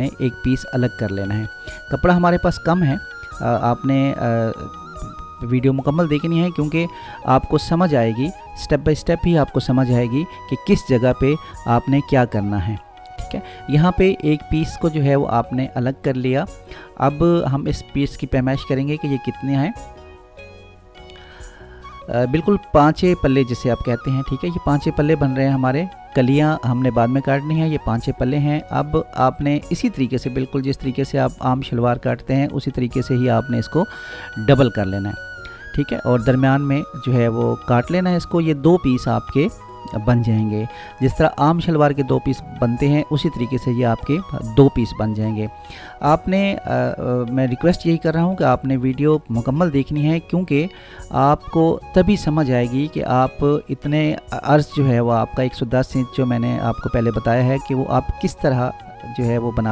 एक पीस अलग कर लेना है। कपड़ा हमारे पास कम है, आपने वीडियो मुकम्मल देखनी है क्योंकि आपको समझ आएगी, स्टेप बाय स्टेप ही आपको समझ आएगी कि किस जगह पे आपने क्या करना है। ठीक है, यहाँ पे एक पीस को जो है वो आपने अलग कर लिया। अब हम इस पीस की पैमाइश करेंगे कि ये कितने हैं। बिल्कुल 5 पल्ले जिसे आप कहते हैं। ठीक है, ये 5 पल्ले बन रहे हैं हमारे। कलियाँ हमने बाद में काटनी है, ये 5 पल्ले हैं। अब आपने इसी तरीके से, बिल्कुल जिस तरीके से आप आम शलवार काटते हैं उसी तरीके से ही आपने इसको डबल कर लेना है। ठीक है, और दरमियान में जो है वो काट लेना है इसको। ये 2 पीस आपके बन जाएंगे। जिस तरह आम शलवार के 2 पीस बनते हैं उसी तरीके से ये आपके 2 पीस बन जाएंगे। आपने मैं रिक्वेस्ट यही कर रहा हूँ कि आपने वीडियो मुकम्मल देखनी है क्योंकि आपको तभी समझ आएगी कि आप इतने अर्ज जो है वो आपका 110 इंच जो मैंने आपको पहले बताया है कि वो आप किस तरह जो है वो बना